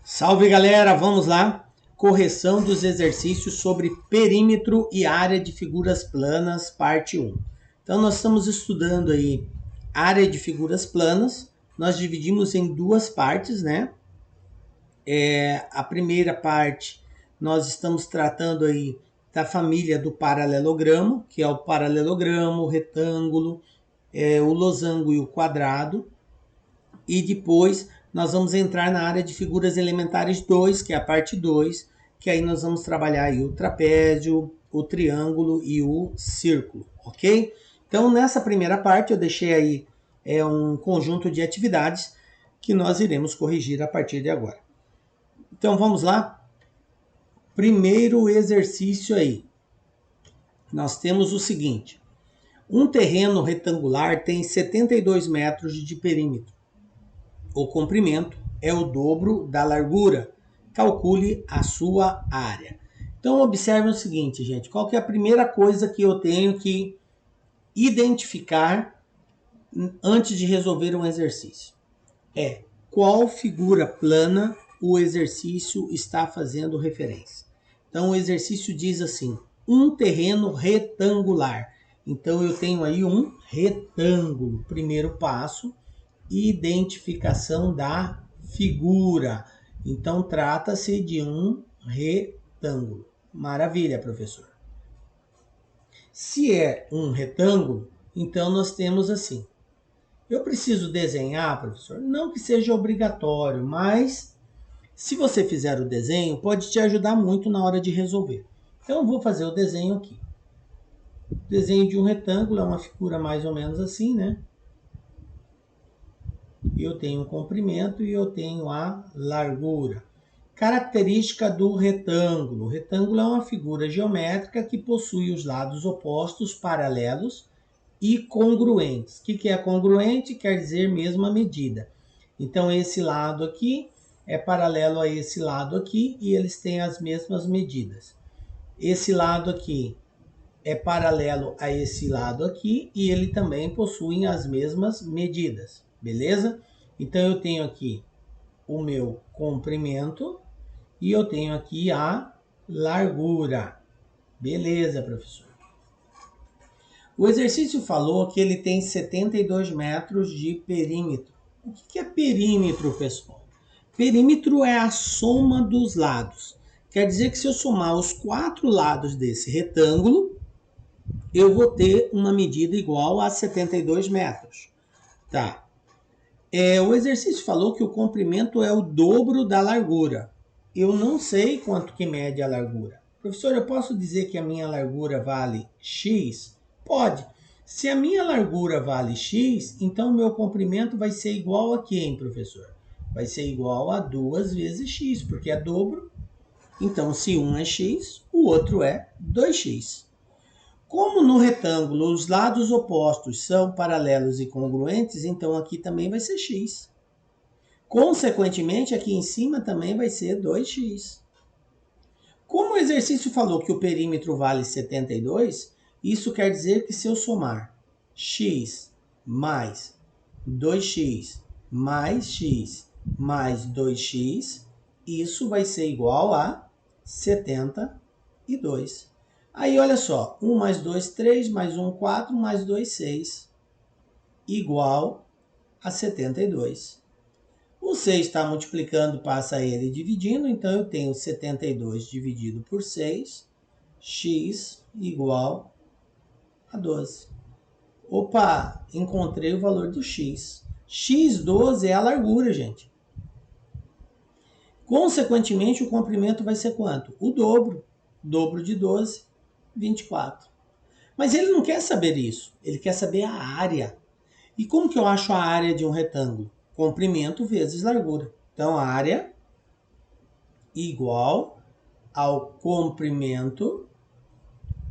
Salve galera, vamos lá. Correção dos exercícios sobre perímetro e área de figuras planas, parte 1. Então nós estamos estudando aí área de figuras planas. Nós dividimos em duas partes, né? A primeira parte nós estamos tratando aí da família do paralelogramo, que é o paralelogramo, o retângulo, o losango e o quadrado. E depois nós vamos entrar na área de figuras elementares 2, que é a parte 2, que aí nós vamos trabalhar aí o trapézio, o triângulo e o círculo, ok? Então nessa primeira parte eu deixei aí um conjunto de atividades que nós iremos corrigir a partir de agora. Então vamos lá? Primeiro exercício aí. Nós temos o seguinte. Um terreno retangular tem 72 metros de perímetro. O comprimento é o dobro da largura. Calcule a sua área. Então, observe o seguinte, gente. Qual que é a primeira coisa que eu tenho que identificar antes de resolver um exercício? Qual figura plana o exercício está fazendo referência. Então, o exercício diz assim, um terreno retangular. Então, eu tenho aí um retângulo. Primeiro passo, identificação da figura. Então, trata-se de um retângulo. Maravilha, professor. Se é um retângulo, então nós temos assim. Eu preciso desenhar, professor? Não que seja obrigatório, mas se você fizer o desenho, pode te ajudar muito na hora de resolver. Então, eu vou fazer o desenho aqui. O desenho de um retângulo é uma figura mais ou menos assim, né? Eu tenho o comprimento e eu tenho a largura. Característica do retângulo. O retângulo é uma figura geométrica que possui os lados opostos, paralelos e congruentes. O que é congruente? Quer dizer mesma medida. Então, esse lado aqui é paralelo a esse lado aqui e eles têm as mesmas medidas. Esse lado aqui é paralelo a esse lado aqui e ele também possui as mesmas medidas, beleza? Então eu tenho aqui o meu comprimento e eu tenho aqui a largura. Beleza, professor. O exercício falou que ele tem 72 metros de perímetro. O que é perímetro, pessoal? Perímetro é a soma dos lados. Quer dizer que se eu somar os 4 lados desse retângulo, eu vou ter uma medida igual a 72 metros. Tá. O exercício falou que o comprimento é o dobro da largura. Eu não sei quanto que mede a largura. Professor, eu posso dizer que a minha largura vale X? Pode. Se a minha largura vale X, então o meu comprimento vai ser igual a quem, professor? Vai ser igual a 2 vezes X, porque é dobro. Então, se um é X, o outro é 2X. Como no retângulo os lados opostos são paralelos e congruentes, então aqui também vai ser x. Consequentemente, aqui em cima também vai ser 2x. Como o exercício falou que o perímetro vale 72, isso quer dizer que se eu somar x mais 2x mais x mais 2x, isso vai ser igual a 72. Aí, olha só, 1 mais 2, 3, mais 1, 4, mais 2, 6, igual a 72. O 6 está multiplicando, passa ele dividindo, então eu tenho 72 dividido por 6, x igual a 12. Opa, encontrei o valor do x. x12 é a largura, gente. Consequentemente, o comprimento vai ser quanto? O dobro. Dobro de 12, 24. Mas ele não quer saber isso, ele quer saber a área. E como que eu acho a área de um retângulo? Comprimento vezes largura. Então, a área igual ao comprimento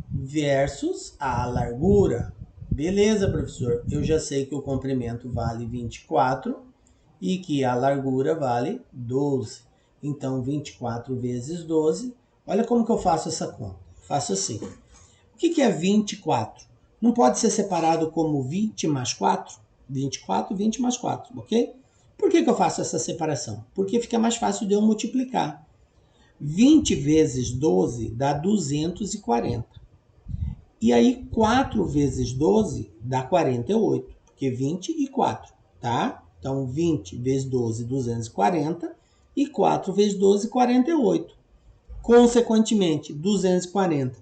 versus a largura. Beleza, professor? Eu já sei que o comprimento vale 24 e que a largura vale 12. Então, 24 vezes 12. Olha como que eu faço essa conta. Faço assim. O que é 24? Não pode ser separado como 20 mais 4? 24, 20 mais 4, ok? Por que eu faço essa separação? Porque fica mais fácil de eu multiplicar. 20 vezes 12 dá 240. E aí, 4 vezes 12 dá 48, porque 20 e 4, tá? Então, 20 vezes 12, 240, e 4 vezes 12, 48. Consequentemente, 240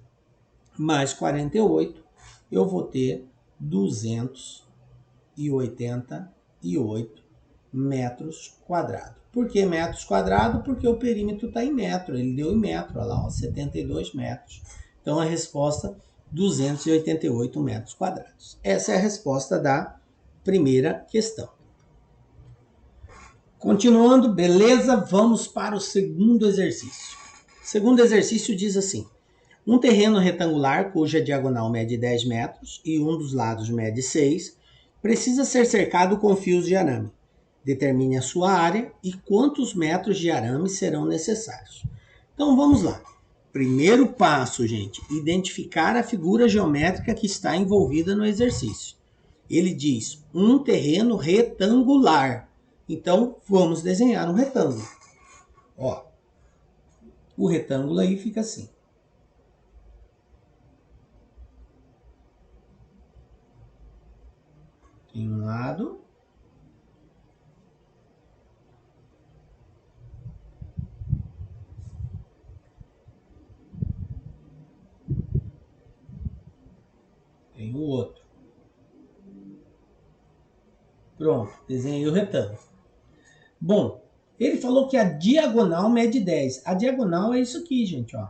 mais 48, eu vou ter 288 metros quadrados. Por que metros quadrados? Porque o perímetro está em metro, ele deu em metro, olha lá, ó, 72 metros. Então a resposta, 288 metros quadrados. Essa é a resposta da primeira questão. Continuando, beleza? Vamos para o segundo exercício. O segundo exercício diz assim: um terreno retangular cuja diagonal mede 10 metros e um dos lados mede 6, precisa ser cercado com fios de arame. Determine a sua área e quantos metros de arame serão necessários. Então vamos lá. Primeiro passo, gente, identificar a figura geométrica que está envolvida no exercício. Ele diz um terreno retangular. Então vamos desenhar um retângulo. Ó, o retângulo aí fica assim. Tem um lado. Tem o outro. Pronto, desenhei o retângulo. Bom, ele falou que a diagonal mede 10. A diagonal é isso aqui, gente, ó.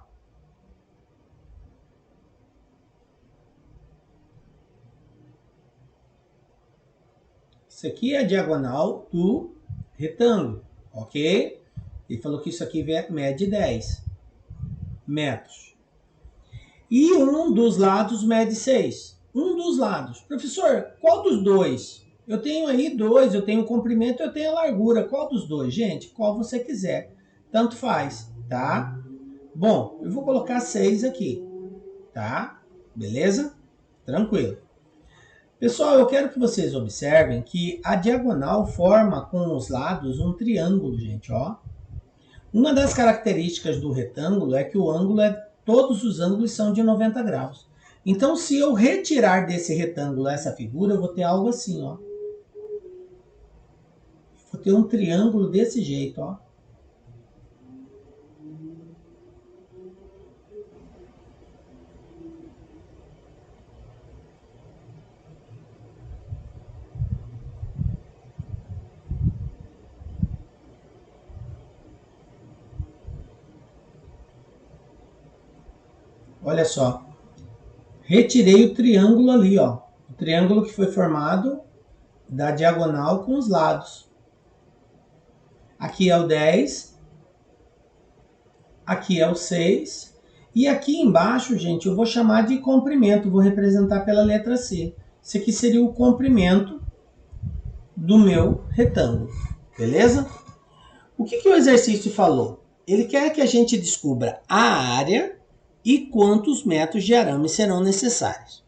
Isso aqui é a diagonal do retângulo, ok? Ele falou que isso aqui mede 10 metros. E um dos lados mede 6. Um dos lados. Professor, qual dos dois? Eu tenho aí dois, eu tenho o comprimento e eu tenho a largura. Qual dos dois? Gente, qual você quiser. Tanto faz, tá? Bom, eu vou colocar 6 aqui, tá? Beleza? Tranquilo. Pessoal, eu quero que vocês observem que a diagonal forma com os lados um triângulo, gente, ó. Uma das características do retângulo é que todos os ângulos são de 90 graus. Então, se eu retirar desse retângulo essa figura, eu vou ter algo assim, ó. Vou ter um triângulo desse jeito, ó. Olha só. Retirei o triângulo ali, ó. O triângulo que foi formado da diagonal com os lados. Aqui é o 10. Aqui é o 6. E aqui embaixo, gente, eu vou chamar de comprimento. Vou representar pela letra C. Esse aqui seria o comprimento do meu retângulo. Beleza? O que o exercício falou? Ele quer que a gente descubra a área e quantos metros de arame serão necessários.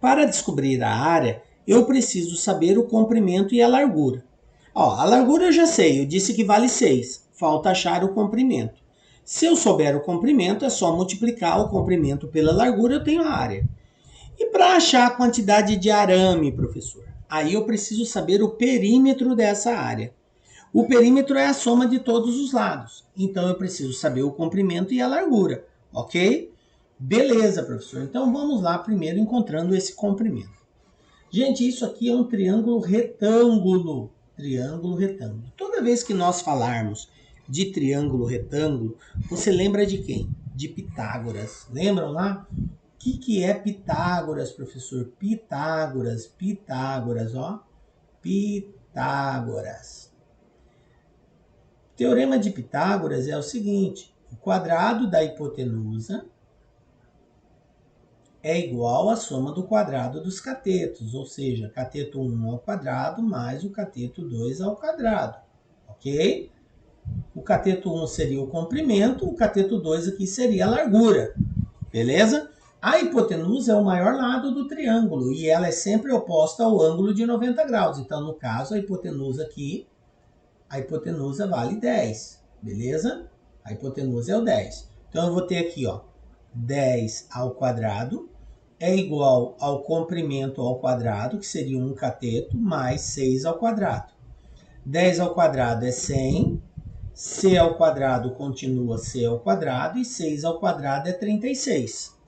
Para descobrir a área, eu preciso saber o comprimento e a largura. Ó, a largura eu já sei, eu disse que vale 6. Falta achar o comprimento. Se eu souber o comprimento, é só multiplicar o comprimento pela largura, eu tenho a área. E para achar a quantidade de arame, professor? Aí eu preciso saber o perímetro dessa área. O perímetro é a soma de todos os lados. Então eu preciso saber o comprimento e a largura, ok? Beleza, professor. Então vamos lá primeiro encontrando esse comprimento. Gente, isso aqui é um triângulo retângulo. Triângulo retângulo. Toda vez que nós falarmos de triângulo retângulo, você lembra de quem? De Pitágoras. Lembram lá? O que é Pitágoras, professor? Pitágoras, ó. Pitágoras. O teorema de Pitágoras é o seguinte: o quadrado da hipotenusa é igual à soma do quadrado dos catetos, ou seja, cateto 1 ao quadrado mais o cateto 2 ao quadrado, ok? O cateto 1 seria o comprimento, o cateto 2 aqui seria a largura, beleza? A hipotenusa é o maior lado do triângulo e ela é sempre oposta ao ângulo de 90 graus. Então, no caso, a hipotenusa aqui, a hipotenusa vale 10, beleza? A hipotenusa é o 10. Então, eu vou ter aqui, ó, 10 ao quadrado é igual ao comprimento ao quadrado, que seria 1 cateto, mais 6 ao quadrado. 10 ao quadrado é 100, c ao quadrado continua c ao quadrado e 6 ao quadrado é 36.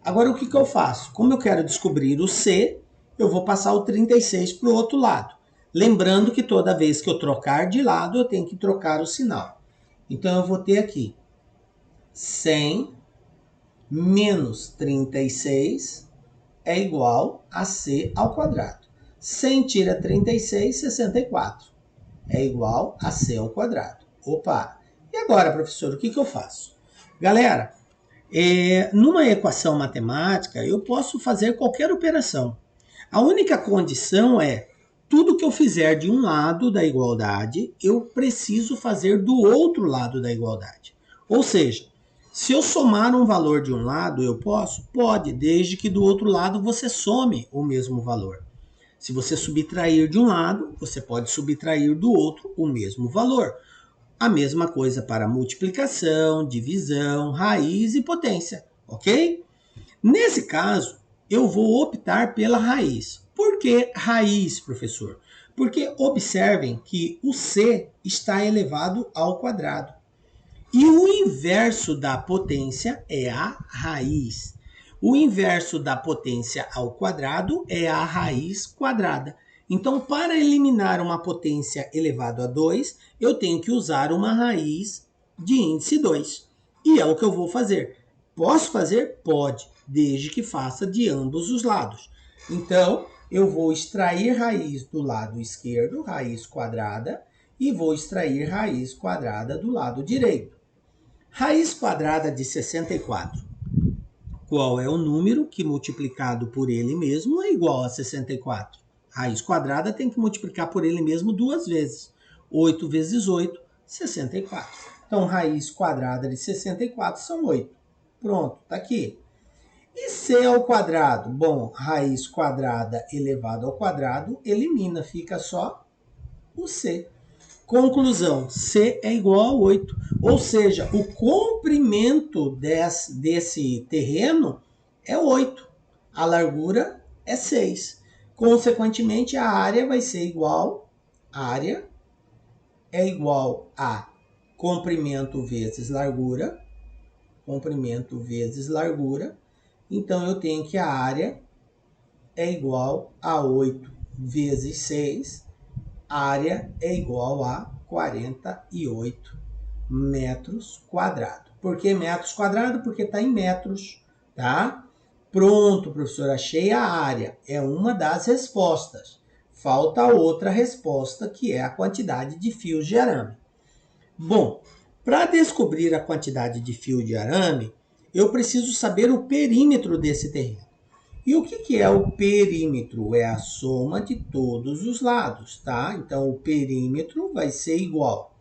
Agora, o que eu faço? Como eu quero descobrir o c, eu vou passar o 36 para o outro lado. Lembrando que toda vez que eu trocar de lado, eu tenho que trocar o sinal. Então, eu vou ter aqui 100 menos 36 é igual a c ao quadrado. 100 tira 36, 64. É igual a c ao quadrado. Opa! E agora, professor, o que eu faço? Galera, numa equação matemática, eu posso fazer qualquer operação. A única condição é, tudo que eu fizer de um lado da igualdade, eu preciso fazer do outro lado da igualdade. Ou seja, se eu somar um valor de um lado, eu posso? Pode, desde que do outro lado você some o mesmo valor. Se você subtrair de um lado, você pode subtrair do outro o mesmo valor. A mesma coisa para multiplicação, divisão, raiz e potência, ok? Nesse caso, eu vou optar pela raiz. Por que raiz, professor? Porque observem que o c está elevado ao quadrado. E o inverso da potência é a raiz. O inverso da potência ao quadrado é a raiz quadrada. Então, para eliminar uma potência elevado a 2, eu tenho que usar uma raiz de índice 2. E é o que eu vou fazer. Posso fazer? Pode, desde que faça de ambos os lados. Então, eu vou extrair raiz do lado esquerdo, raiz quadrada, e vou extrair raiz quadrada do lado direito. Raiz quadrada de 64. Qual é o número que multiplicado por ele mesmo é igual a 64? Raiz quadrada tem que multiplicar por ele mesmo duas vezes. 8 vezes 8, 64. Então, raiz quadrada de 64 são 8. Pronto, tá aqui. E c ao quadrado? Bom, raiz quadrada elevado ao quadrado elimina, fica só o c. Conclusão, c é igual a 8. Ou seja, o comprimento desse terreno é 8. A largura é 6. Consequentemente, a área vai ser igual, área é igual a comprimento vezes largura, comprimento vezes largura. Então, eu tenho que a área é igual a 8 vezes 6, área é igual a 48 metros quadrados. Por que metros quadrados? Porque está em metros, tá? Pronto, professor, achei a área. É uma das respostas. Falta outra resposta, que é a quantidade de fios de arame. Bom, para descobrir a quantidade de fio de arame, eu preciso saber o perímetro desse terreno. E o que é o perímetro? É a soma de todos os lados, tá? Então, o perímetro vai ser igual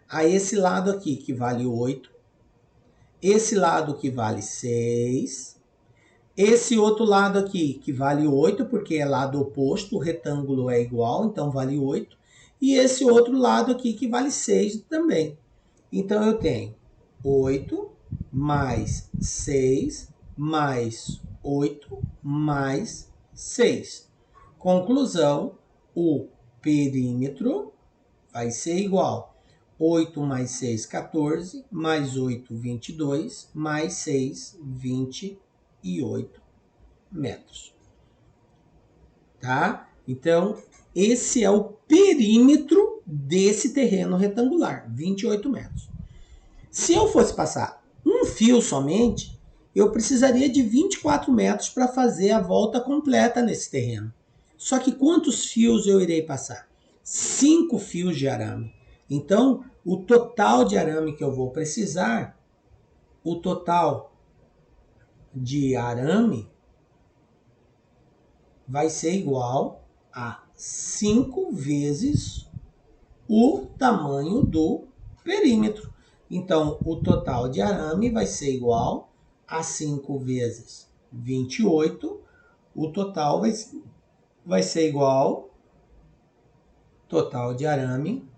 a esse lado aqui, que vale 8, esse lado que vale 6, esse outro lado aqui, que vale 8, porque é lado oposto, o retângulo é igual, então vale 8, e esse outro lado aqui, que vale 6 também. Então, eu tenho 8 mais 6 mais 8 mais 6. Conclusão, o perímetro vai ser igual 8 mais 6, 14, mais 8, 22, mais 6, 28 metros. Tá? Então, esse é o perímetro desse terreno retangular, 28 metros. Se eu fosse passar um fio somente, eu precisaria de 24 metros para fazer a volta completa nesse terreno. Só que quantos fios eu irei passar? 5 fios de arame. Então, o total de arame que eu vou precisar, o total de arame vai ser igual a 5 vezes o tamanho do perímetro. Então, o total de arame vai ser igual a 5 vezes 28, o total vai ser igual, total de arame,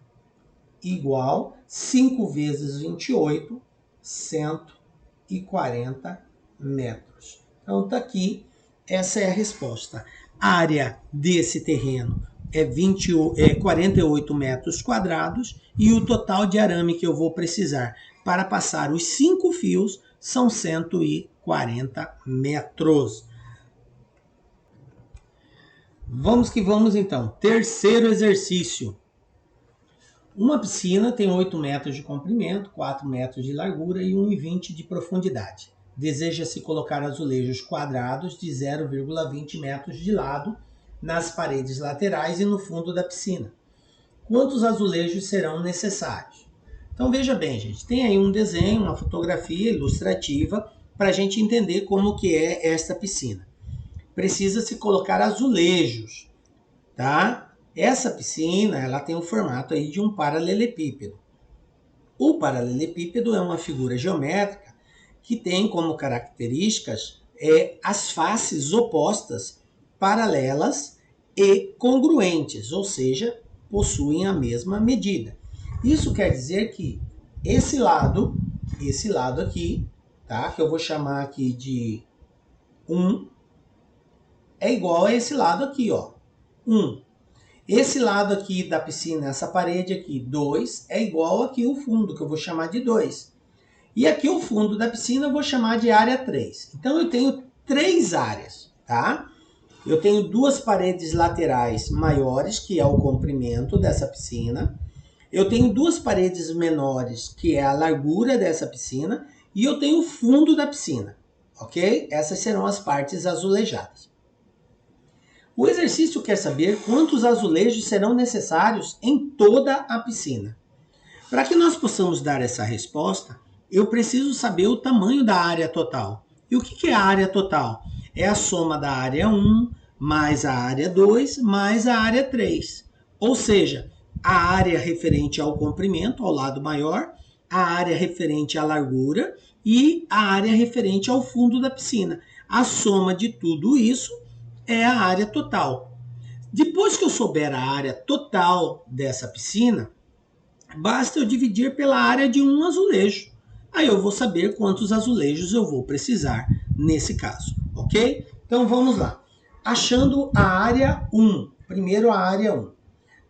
igual 5 vezes 28, 140 metros. Então tá aqui, essa é a resposta. A área desse terreno é 48 metros quadrados e o total de arame que eu vou precisar para passar os 5 fios são 140 metros. Vamos que vamos então. Terceiro exercício. Uma piscina tem 8 metros de comprimento, 4 metros de largura e 1,20 de profundidade. Deseja-se colocar azulejos quadrados de 0,20 metros de lado nas paredes laterais e no fundo da piscina. Quantos azulejos serão necessários? Então veja bem, gente, tem aí um desenho, uma fotografia ilustrativa para a gente entender como que é esta piscina. Precisa-se colocar azulejos, tá? Essa piscina, ela tem o formato aí de um paralelepípedo. O paralelepípedo é uma figura geométrica que tem como características as faces opostas, paralelas e congruentes, ou seja, possuem a mesma medida. Isso quer dizer que esse lado aqui, tá? Que eu vou chamar aqui de 1, é igual a esse lado aqui, ó, 1. Esse lado aqui da piscina, essa parede aqui, 2, é igual aqui o fundo, que eu vou chamar de 2. E aqui o fundo da piscina eu vou chamar de área 3. Então eu tenho 3 áreas, tá? Eu tenho 2 paredes laterais maiores, que é o comprimento dessa piscina. Eu tenho 2 paredes menores, que é a largura dessa piscina. E eu tenho o fundo da piscina, ok? Essas serão as partes azulejadas. O exercício quer saber quantos azulejos serão necessários em toda a piscina. Para que nós possamos dar essa resposta, eu preciso saber o tamanho da área total. E o que é a área total? É a soma da área 1 mais a área 2 mais a área 3. Ou seja, a área referente ao comprimento, ao lado maior, a área referente à largura e a área referente ao fundo da piscina. A soma de tudo isso é a área total. Depois que eu souber a área total dessa piscina, basta eu dividir pela área de um azulejo. Aí eu vou saber quantos azulejos eu vou precisar nesse caso, ok? Então vamos lá. Achando a área 1. Primeiro a área 1.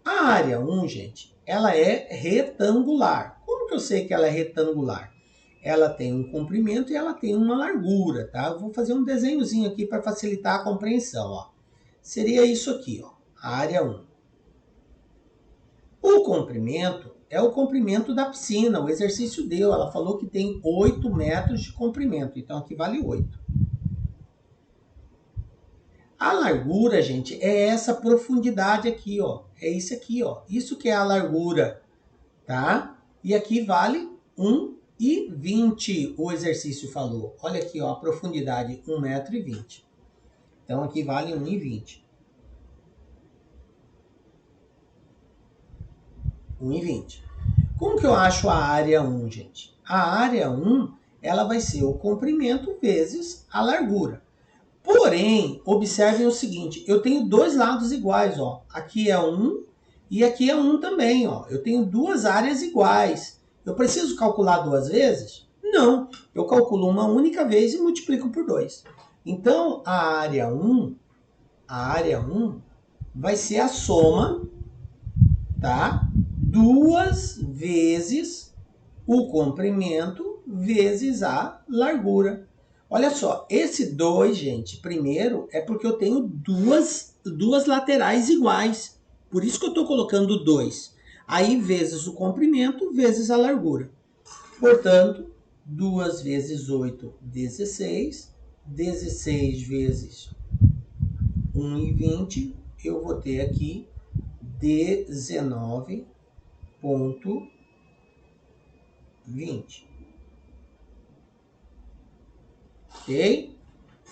A área 1, gente, ela é retangular. Como que eu sei que ela é retangular? Ela tem um comprimento e ela tem uma largura, tá? Eu vou fazer um desenhozinho aqui para facilitar a compreensão, ó. Seria isso aqui, ó, a área 1. O comprimento é o comprimento da piscina, o exercício deu, ela falou que tem 8 metros de comprimento, então aqui vale 8. A largura, gente, é essa profundidade aqui, ó, é isso aqui, ó, isso que é a largura, tá? E aqui vale 1,20, o exercício falou. Olha aqui, ó, a profundidade 1,20 m. Então aqui vale 1,20. 1,20. Como que eu acho a área 1, gente? A área 1, ela vai ser o comprimento vezes a largura. Porém, observem o seguinte, eu tenho dois lados iguais, ó. Aqui é 1 e aqui é 1 também, ó. Eu tenho duas áreas iguais. Eu preciso calcular duas vezes? Não. Eu calculo uma única vez e multiplico por 2. Então, a área 1 vai ser a soma, tá? Duas vezes o comprimento vezes a largura. Olha só, esse 2, gente, primeiro é porque eu tenho duas laterais iguais. Por isso que eu estou colocando 2. Aí vezes o comprimento vezes a largura. Portanto, 2 vezes 8, 16. 16 vezes 1,20, eu vou ter aqui 19,20. Ok?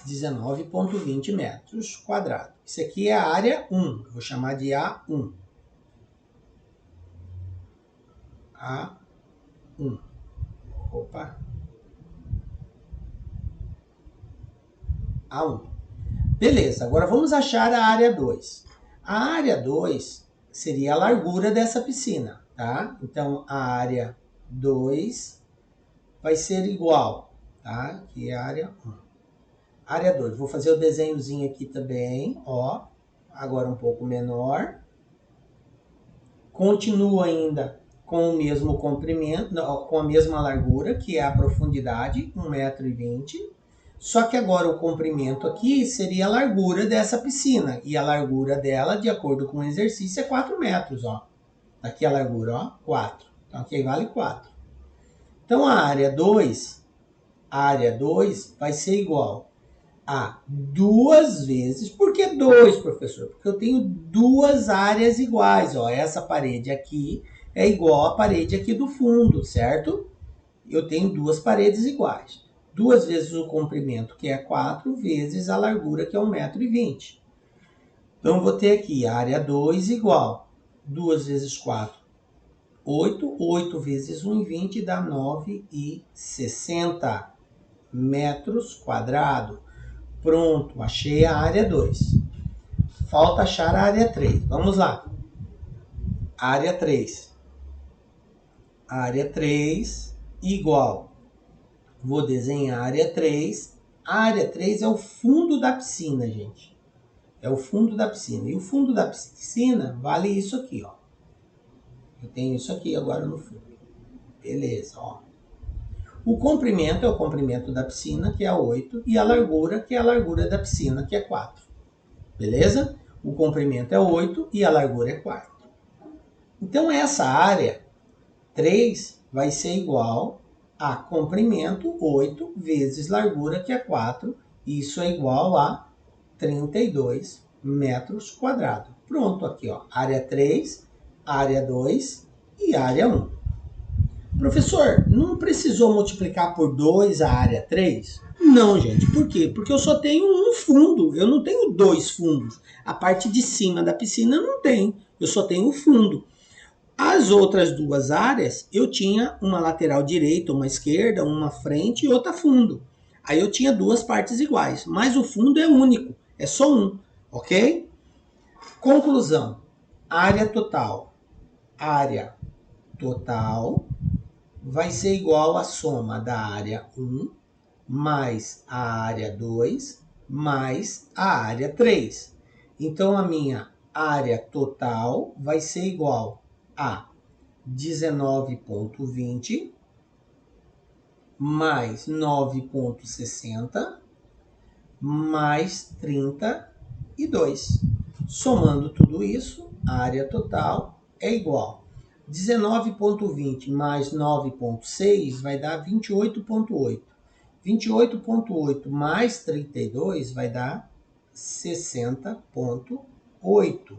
19,20 metros quadrados. Isso aqui é a área 1. Eu vou chamar de A1. A1. Opa. A1. Beleza, agora vamos achar a área 2. A área 2 seria a largura dessa piscina, tá? Então, a área 2 vai ser igual, tá? Que é a área 1. Área 2, vou fazer o desenhozinho aqui também, ó. Agora um pouco menor. Continua ainda com o mesmo comprimento, com a mesma largura, que é a profundidade, 1,20 m. Só que agora o comprimento aqui seria a largura dessa piscina. E a largura dela, de acordo com o exercício, é 4 metros, ó. Aqui a largura, ó, 4. Então aqui vale 4. Então a área 2 vai ser igual a 2 vezes... Por que 2, professor? Porque eu tenho duas áreas iguais, ó. Essa parede aqui é igual à parede aqui do fundo, certo? Eu tenho duas paredes iguais. 2 vezes o comprimento, que é 4, vezes a largura, que é 1,20 m. Então, vou ter aqui a área 2 igual 2 vezes 4, 8. 8 vezes 1,20 dá 9,60 metros quadrados. Pronto, achei a área 2. Falta achar a área 3. Vamos lá. Área 3. Área 3 igual. Vou desenhar a área 3. A área 3 é o fundo da piscina, gente. É o fundo da piscina. E o fundo da piscina vale isso aqui, ó. Eu tenho isso aqui agora no fundo. Beleza, ó. O comprimento é o comprimento da piscina, que é 8. E a largura, que é a largura da piscina, que é 4. Beleza? O comprimento é 8 e a largura é 4. Então, essa área 3 vai ser igual a comprimento 8 vezes largura, que é 4. Isso é igual a 32 metros quadrados. Pronto, aqui, ó. Área 3, área 2 e área 1. Professor, não precisou multiplicar por 2 a área 3? Não, gente. Por quê? Porque eu só tenho um fundo. Eu não tenho dois fundos. A parte de cima da piscina não tem. Eu só tenho o fundo. As outras duas áreas, eu tinha uma lateral direita, uma esquerda, uma frente e outra fundo. Aí eu tinha duas partes iguais. Mas o fundo é único. É só um. Ok? Conclusão. Área total. Área total vai ser igual à soma da área 1 mais a área 2 mais a área 3. Então, a minha área total vai ser igual a 19,20 mais 9,60 mais 32. Somando tudo isso, a área total é igual 19,20 mais 9,6 vai dar 28,8. 28,8 mais 32 vai dar 60,8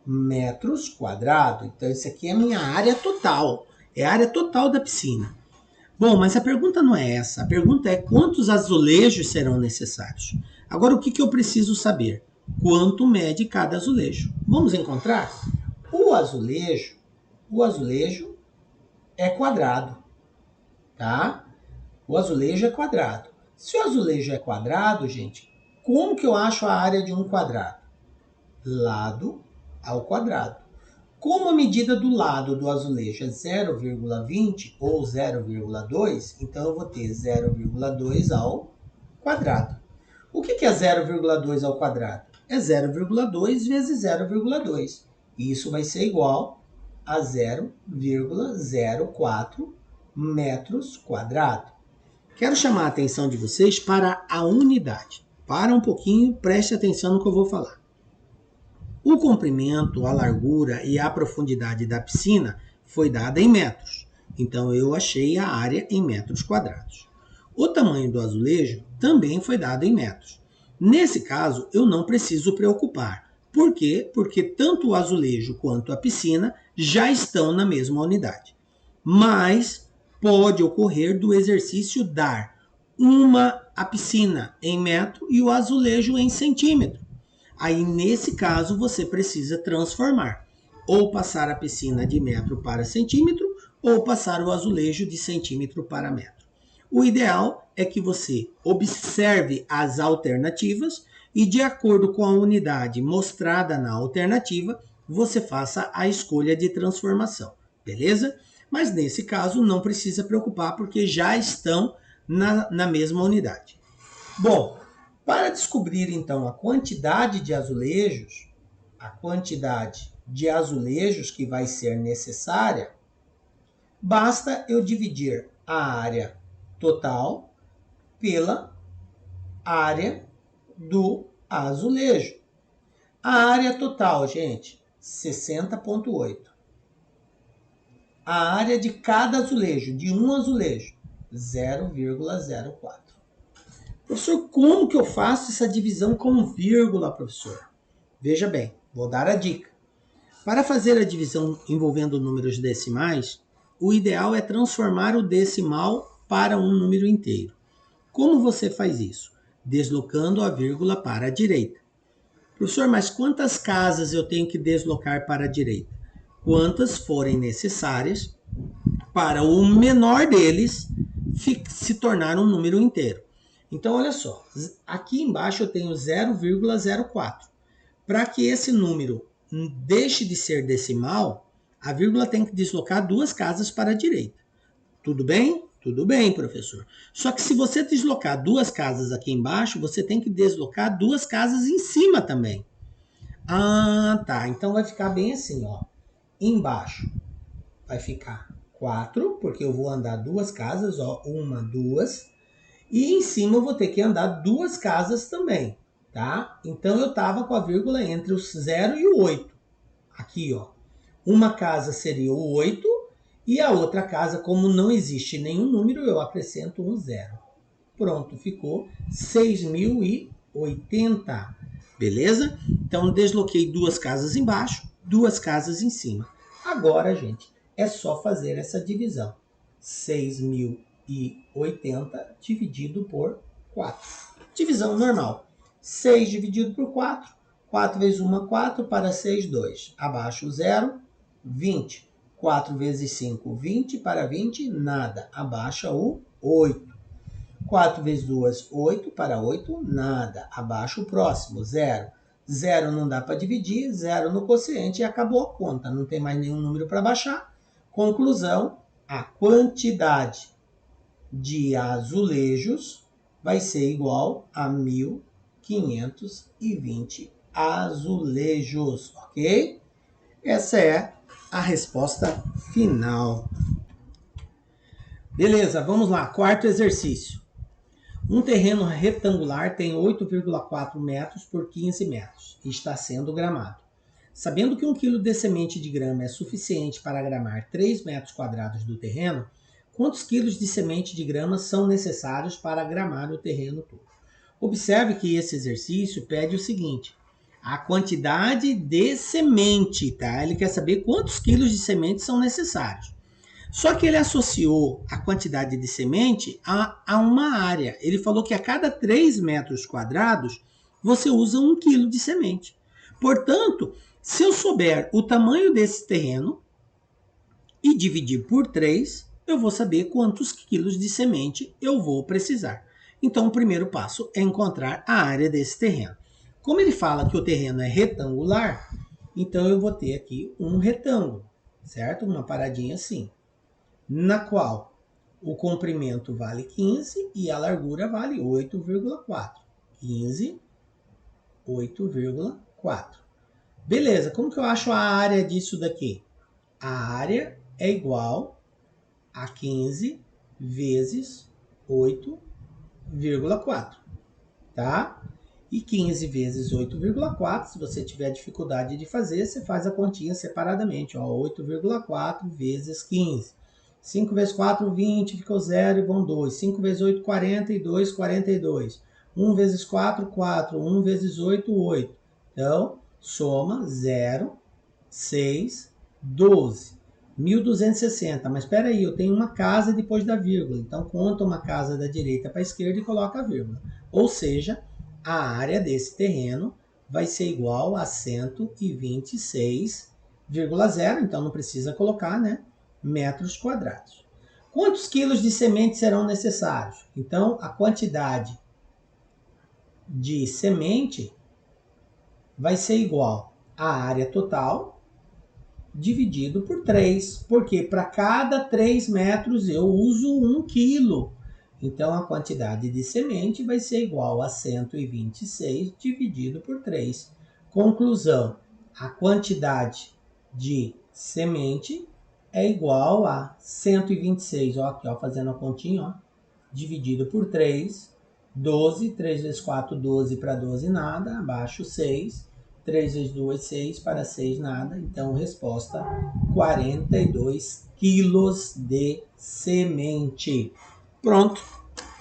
metros quadrados. Então, isso aqui é a minha área total. É a área total da piscina. Bom, mas a pergunta não é essa. A pergunta é quantos azulejos serão necessários. Agora, o que eu preciso saber? Quanto mede cada azulejo? Vamos encontrar? O azulejo é quadrado, tá? O azulejo é quadrado. Se o azulejo é quadrado, gente, como que eu acho a área de um quadrado? Lado ao quadrado. Como a medida do lado do azulejo é 0,20 ou 0,2, então eu vou ter 0,2 ao quadrado. O que é 0,2 ao quadrado? É 0,2 vezes 0,2. E isso vai ser igual a 0,04 metros quadrados. Quero chamar a atenção de vocês para a unidade. Para um pouquinho, preste atenção no que eu vou falar. O comprimento, a largura e a profundidade da piscina foi dada em metros. Então, eu achei a área em metros quadrados. O tamanho do azulejo também foi dado em metros. Nesse caso, eu não preciso preocupar. Por quê? Porque tanto o azulejo quanto a piscina já estão na mesma unidade. Mas pode ocorrer do exercício dar a piscina em metro e o azulejo em centímetro. Aí, nesse caso, você precisa transformar. Ou passar a piscina de metro para centímetro, ou passar o azulejo de centímetro para metro. O ideal é que você observe as alternativas e, de acordo com a unidade mostrada na alternativa, você faça a escolha de transformação, beleza? Mas nesse caso não precisa preocupar porque já estão na mesma unidade. Bom, para descobrir então a quantidade de azulejos que vai ser necessária, basta eu dividir a área total pela área do azulejo. A área total, gente, 60,8. A área de cada azulejo, de um azulejo, 0,04. Professor, como que eu faço essa divisão com vírgula, professor? Veja bem, vou dar a dica. Para fazer a divisão envolvendo números decimais, o ideal é transformar o decimal para um número inteiro. Como você faz isso? Deslocando a vírgula para a direita. Professor, mas quantas casas eu tenho que deslocar para a direita? Quantas forem necessárias para o menor deles se tornar um número inteiro. Então, olha só, aqui embaixo eu tenho 0,04. Para que esse número deixe de ser decimal, a vírgula tem que deslocar 2 casas para a direita. Tudo bem? Tudo bem, professor. Só que se você deslocar 2 casas aqui embaixo, você tem que deslocar 2 casas em cima também. Ah, tá. Então vai ficar bem assim, ó. Embaixo vai ficar 4, porque eu vou andar 2 casas, ó. 1, 2. E em cima eu vou ter que andar 2 casas também, tá? Então eu tava com a vírgula entre o 0 e o 8. Aqui, ó. Uma casa seria o 8 e a outra casa, como não existe nenhum número, eu acrescento um 0. Pronto, ficou 6.080. Beleza? Então desloquei 2 casas embaixo, 2 casas em cima. Agora, gente, é só fazer essa divisão. 6.080 dividido por 4. Divisão normal. 6 dividido por 4. 4 vezes 1, 4. Para 6, 2. Abaixo o 0, 20. 4 vezes 5, 20. Para 20, nada. Abaixa o 8. 4 vezes 2, 8. Para 8, nada. Abaixa o próximo, 0. 0 não dá para dividir, 0 no quociente e acabou a conta. Não tem mais nenhum número para baixar. Conclusão, a quantidade de azulejos vai ser igual a 1.520 azulejos, ok? Essa é a resposta final. Beleza, vamos lá. Quarto exercício. Um terreno retangular tem 8,4 metros por 15 metros e está sendo gramado. Sabendo que 1 kg de semente de grama é suficiente para gramar 3 metros quadrados do terreno, quantos quilos de semente de grama são necessários para gramar o terreno todo? Observe que esse exercício pede o seguinte: a quantidade de semente, tá? Ele quer saber quantos quilos de semente são necessários. Só que ele associou a quantidade de semente a uma área. Ele falou que a cada 3 metros quadrados você usa 1 quilo de semente. Portanto, se eu souber o tamanho desse terreno e dividir por 3, eu vou saber quantos quilos de semente eu vou precisar. Então, o primeiro passo é encontrar a área desse terreno. Como ele fala que o terreno é retangular, então eu vou ter aqui um retângulo, certo? Uma paradinha assim, na qual o comprimento vale 15 e a largura vale 8,4. 15, 8,4. Beleza, como que eu acho a área disso daqui? A área é igual a 15 vezes 8,4, tá? E 15 vezes 8,4, se você tiver dificuldade de fazer, você faz a continha separadamente, ó, 8,4 vezes 15. 5 vezes 4, 20, ficou 0 e vão 2. 5 vezes 8, 40 e 2, 42. 1 vezes 4, 4. 1 vezes 8, 8. Então, soma 0, 6, 12. 1.260. Mas espera aí, eu tenho uma casa depois da vírgula. Então, conta uma casa da direita para a esquerda e coloca a vírgula. Ou seja, a área desse terreno vai ser igual a 126,0. Então, não precisa colocar, né? Metros quadrados. Quantos quilos de semente serão necessários? Então, a quantidade de semente vai ser igual à área total dividido por 3, porque para cada 3 metros eu uso 1 quilo. Então, a quantidade de semente vai ser igual a 126 dividido por 3. Conclusão, a quantidade de semente é igual a 126, ó, aqui, ó, fazendo a continha, ó, dividido por 3, 12, 3 vezes 4, 12, para 12 nada, abaixo 6, 3 vezes 2, 6, para 6 nada, então resposta 42 quilos de semente. Pronto,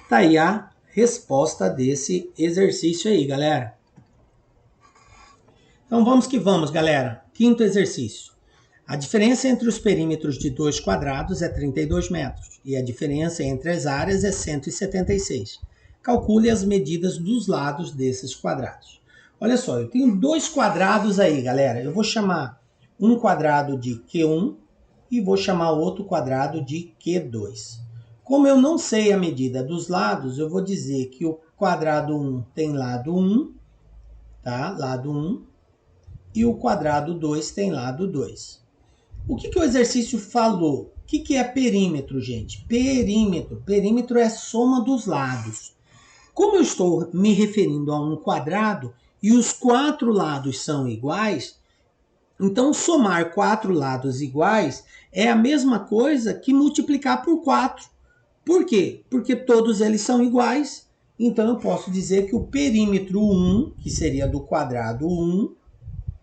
tá aí a resposta desse exercício aí, galera. Então vamos que vamos, galera. Quinto exercício. A diferença entre os perímetros de dois quadrados é 32 metros e a diferença entre as áreas é 176. Calcule as medidas dos lados desses quadrados. Olha só, eu tenho dois quadrados aí, galera. Eu vou chamar um quadrado de Q1 e vou chamar outro quadrado de Q2. Como eu não sei a medida dos lados, eu vou dizer que o quadrado 1 tem lado 1, tá? Lado 1. E o quadrado 2 tem lado 2. O que o exercício falou? O que é perímetro, gente? Perímetro. Perímetro é a soma dos lados. Como eu estou me referindo a um quadrado e os 4 lados são iguais, então somar 4 lados iguais é a mesma coisa que multiplicar por 4. Por quê? Porque todos eles são iguais. Então eu posso dizer que o perímetro 1, que seria do quadrado 1,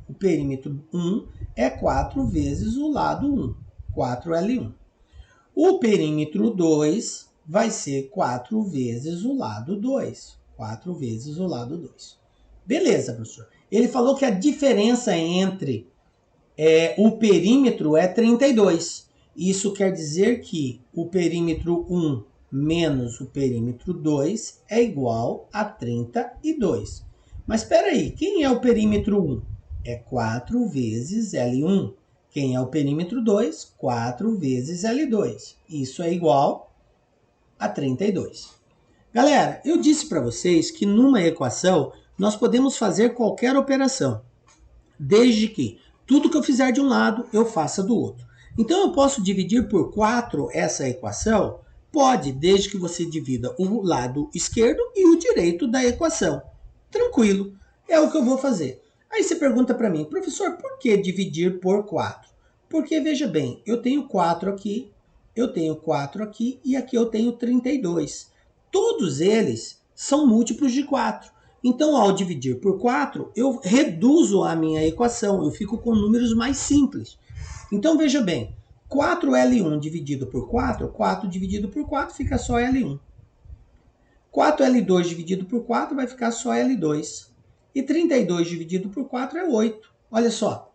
o perímetro 1 é 4 vezes o lado 1, 4L1. O perímetro 2 vai ser 4 vezes o lado 2, 4 vezes o lado 2. Beleza, professor. Ele falou que a diferença entre o perímetro é 32. Isso quer dizer que o perímetro 1 menos o perímetro 2 é igual a 32. Mas espera aí, quem é o perímetro 1? É 4 vezes L1. Quem é o perímetro 2? 4 vezes L2. Isso é igual a 32. Galera, eu disse para vocês que numa equação nós podemos fazer qualquer operação, desde que tudo que eu fizer de um lado eu faça do outro. Então eu posso dividir por 4 essa equação? Pode, desde que você divida o lado esquerdo e o direito da equação. Tranquilo, é o que eu vou fazer. Aí você pergunta para mim, professor, por que dividir por 4? Porque, veja bem, eu tenho 4 aqui, eu tenho 4 aqui e aqui eu tenho 32. Todos eles são múltiplos de 4. Então, ao dividir por 4, eu reduzo a minha equação, eu fico com números mais simples. Então, veja bem, 4L1 dividido por 4, 4 dividido por 4 fica só L1. 4L2 dividido por 4 vai ficar só L2. E 32 dividido por 4 é 8. Olha só,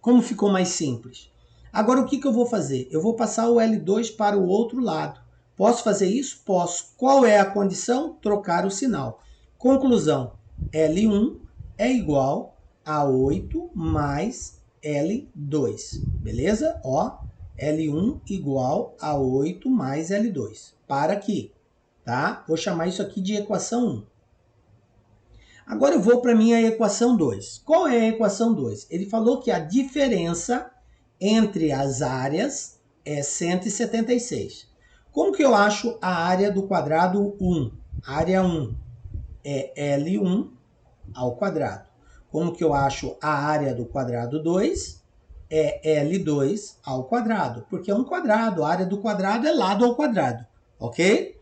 como ficou mais simples. Agora, o que eu vou fazer? Eu vou passar o L2 para o outro lado. Posso fazer isso? Posso. Qual é a condição? Trocar o sinal. Conclusão, L1 é igual a 8 mais L2. Beleza? Ó, L1 igual a 8 mais L2. Para aqui, tá? Vou chamar isso aqui de equação 1. Agora eu vou para a minha equação 2. Qual é a equação 2? Ele falou que a diferença entre as áreas é 176. Como que eu acho a área do quadrado 1? Área 1 é L1 ao quadrado. Como que eu acho a área do quadrado 2? É L2 ao quadrado. Porque é um quadrado, a área do quadrado é lado ao quadrado. Ok?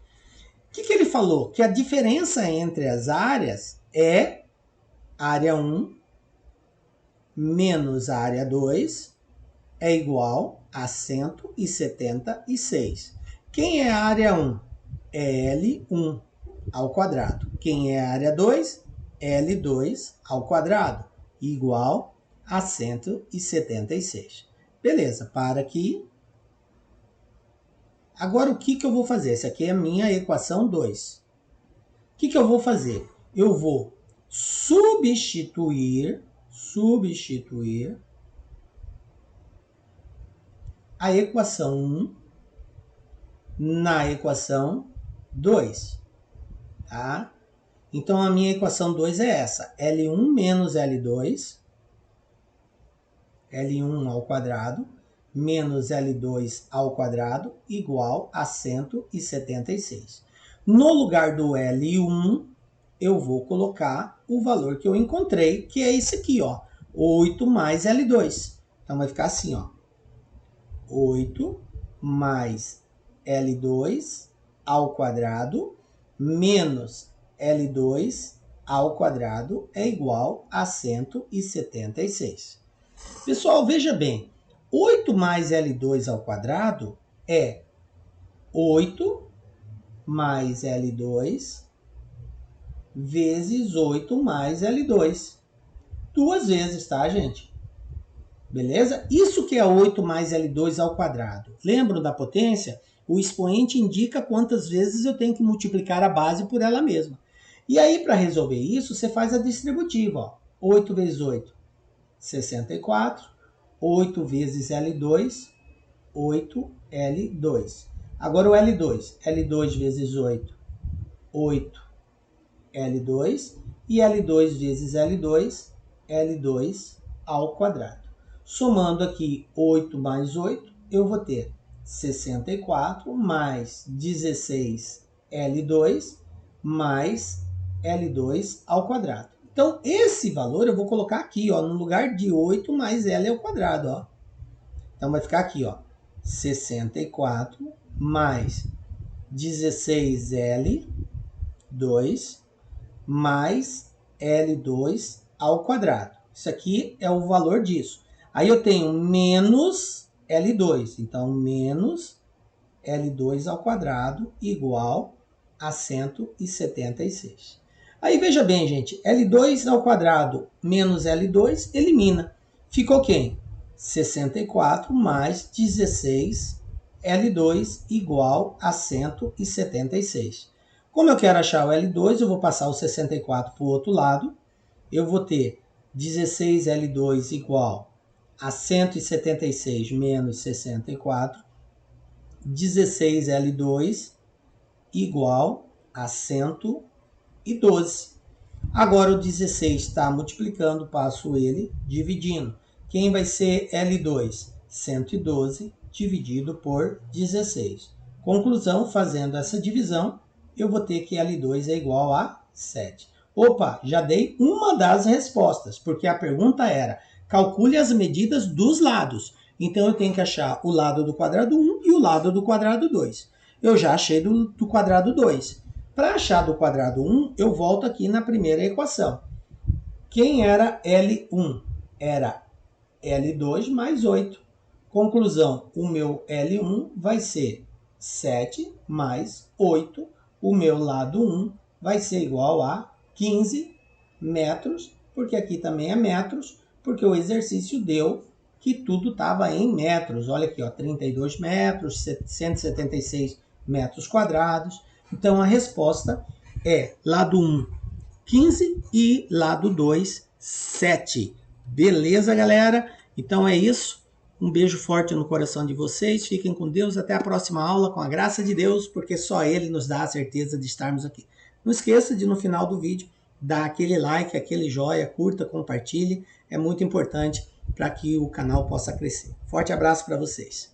O que ele falou? Que a diferença entre as áreas é área 1 menos área 2 é igual a 176. Quem é a área 1? É L1 ao quadrado. Quem é a área 2? L2 ao quadrado, igual a 176. Beleza, para aqui. Agora o que eu vou fazer? Essa aqui é a minha equação 2. O que eu vou fazer? Eu vou substituir a equação 1 na equação 2, tá? Então, a minha equação 2 é essa, L1 menos L2, L1 ao quadrado, menos L2 ao quadrado, igual a 176. No lugar do L1, eu vou colocar o valor que eu encontrei, que é esse aqui, ó, 8 mais L2. Então, vai ficar assim, ó, 8 mais L2 ao quadrado menos L2 ao quadrado é igual a 176. Pessoal, veja bem, 8 mais L2 ao quadrado é 8 mais L2 vezes 8 mais L2. Duas vezes, tá, gente? Beleza? Isso que é 8 mais L2 ao quadrado. Lembram da potência? O expoente indica quantas vezes eu tenho que multiplicar a base por ela mesma. E aí, para resolver isso, você faz a distributiva. Ó. 8 vezes 8, 64. 8 vezes L2, 8L2. Agora o L2. L2 vezes 8, 8L2. E L2 vezes L2, L2 ao quadrado. Somando aqui 8 mais 8, eu vou ter 64 mais 16L2 mais L2 ao quadrado. Então, esse valor eu vou colocar aqui, ó, no lugar de 8 mais L ao quadrado, ó. Então, vai ficar aqui, ó, 64 mais 16L2 mais L2 ao quadrado. Isso aqui é o valor disso. Aí eu tenho menos L2. Então, menos L2 ao quadrado igual a 176. Aí, veja bem, gente. L2 ao quadrado menos L2 elimina. Ficou quem? 64 mais 16 L2 igual a 176. Como eu quero achar o L2, eu vou passar o 64 para o outro lado. Eu vou ter 16L2 igual a 176 menos 64. 16L2 igual a 112. Agora o 16 está multiplicando, passo ele dividindo. Quem vai ser L2? 112 dividido por 16. Conclusão, fazendo essa divisão, eu vou ter que L2 é igual a 7. Opa, já dei uma das respostas, porque a pergunta era, calcule as medidas dos lados. Então, eu tenho que achar o lado do quadrado 1 e o lado do quadrado 2. Eu já achei do quadrado 2. Para achar do quadrado 1, eu volto aqui na primeira equação. Quem era L1? Era L2 mais 8. Conclusão, o meu L1 vai ser 7 mais 8. O meu lado 1 vai ser igual a 15 metros, porque aqui também é metros, porque o exercício deu que tudo estava em metros. Olha aqui, ó, 32 metros, 176 metros quadrados. Então, a resposta é lado 1, 15 e lado 2, 7. Beleza, galera? Então é isso. Um beijo forte no coração de vocês. Fiquem com Deus. Até a próxima aula, com a graça de Deus, porque só Ele nos dá a certeza de estarmos aqui. Não esqueça de, no final do vídeo, dar aquele like, aquele joia, curta, compartilhe. É muito importante para que o canal possa crescer. Forte abraço para vocês.